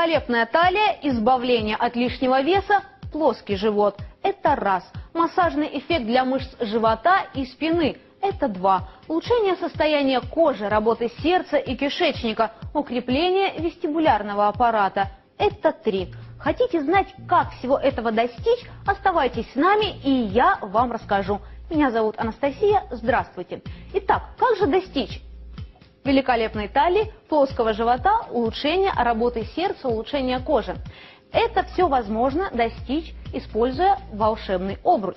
Великолепная талия, избавление от лишнего веса, плоский живот – это раз. Массажный эффект для мышц живота и спины – это два. Улучшение состояния кожи, работы сердца и кишечника, укрепление вестибулярного аппарата – это три. Хотите знать, как всего этого достичь? Оставайтесь с нами, и я вам расскажу. Меня зовут Анастасия, здравствуйте. Итак, как же достичь великолепной талии, плоского живота, улучшения работы сердца, улучшения кожи? Это все возможно достичь, используя волшебный обруч.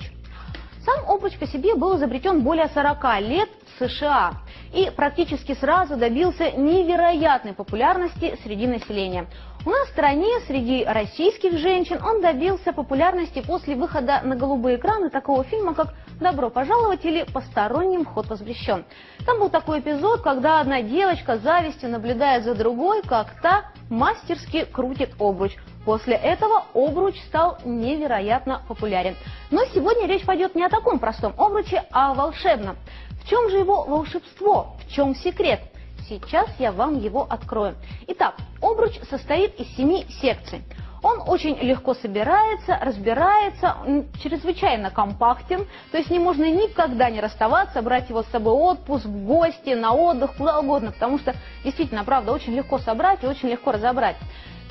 Сам обруч по себе был изобретен более 40 лет в США и практически сразу добился невероятной популярности среди населения. У нас в стране среди российских женщин он добился популярности после выхода на голубые экраны такого фильма, как «Добро пожаловать» или «Посторонним вход воспрещен». Там был такой эпизод, когда одна девочка с завистью наблюдает за другой, как та мастерски крутит обруч. После этого обруч стал невероятно популярен. Но сегодня речь пойдет не о таком простом обруче, а о волшебном. В чем же его волшебство? В чем секрет? Сейчас я вам его открою. Итак, обруч состоит из 7 секций. Он очень легко собирается, разбирается, чрезвычайно компактен, то есть с ним можно никогда не расставаться, брать его с собой в отпуск, в гости, на отдых, куда угодно, потому что действительно, правда, очень легко собрать и очень легко разобрать.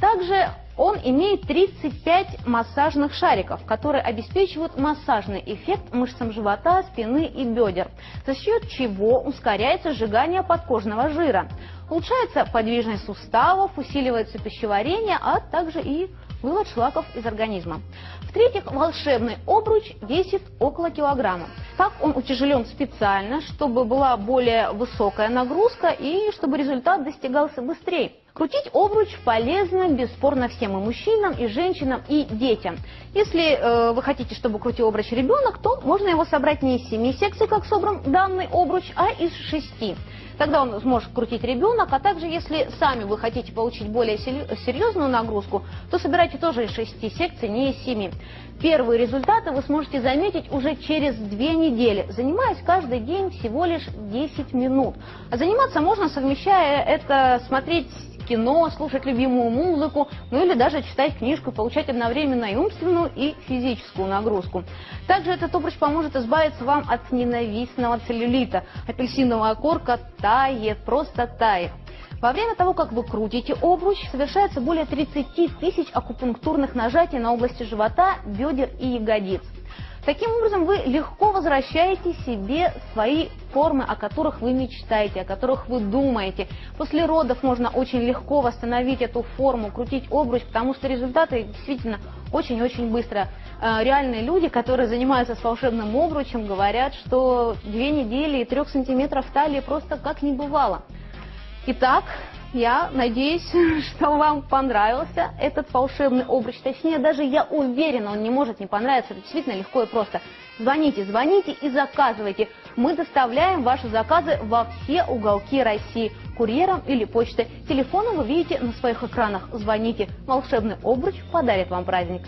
Также он имеет 35 массажных шариков, которые обеспечивают массажный эффект мышцам живота, спины и бедер, за счет чего ускоряется сжигание подкожного жира, улучшается подвижность суставов, усиливается пищеварение, а также и вывод шлаков из организма. В-третьих, волшебный обруч весит около килограмма. Так он утяжелен специально, чтобы была более высокая нагрузка и чтобы результат достигался быстрее. Крутить обруч полезно, бесспорно, всем и мужчинам, и женщинам, и детям. Если вы хотите, чтобы крутил обруч ребенок, то можно его собрать не из 7 секций, как собран данный обруч, а из 6. Тогда он сможет крутить ребенок, а также, если сами вы хотите получить более серьезную нагрузку, то собирайте тоже из 6 секций, не из 7. Первые результаты вы сможете заметить уже через 2 недели, занимаясь каждый день всего лишь 10 минут. А заниматься можно, совмещая это, смотреть кино, слушать любимую музыку, ну или даже читать книжку, получать одновременно и умственную, и физическую нагрузку. Также этот обруч поможет избавиться вам от ненавистного целлюлита. Апельсиновая корка тает, просто тает. Во время того, как вы крутите обруч, совершается более 30 тысяч акупунктурных нажатий на области живота, бедер и ягодиц. Таким образом, вы легко возвращаете себе свои формы, о которых вы мечтаете, о которых вы думаете. После родов можно очень легко восстановить эту форму, крутить обруч, потому что результаты действительно очень-очень быстро. Реальные люди, которые занимаются с волшебным обручем, говорят, что 2 недели и 3 сантиметров талии просто как не бывало. Итак, я надеюсь, что вам понравился этот волшебный обруч. Точнее, даже я уверена, он не может не понравиться. Это действительно легко и просто. Звоните и заказывайте. Мы доставляем ваши заказы во все уголки России. Курьером или почтой. Телефоны вы видите на своих экранах. Звоните. Волшебный обруч подарит вам праздник.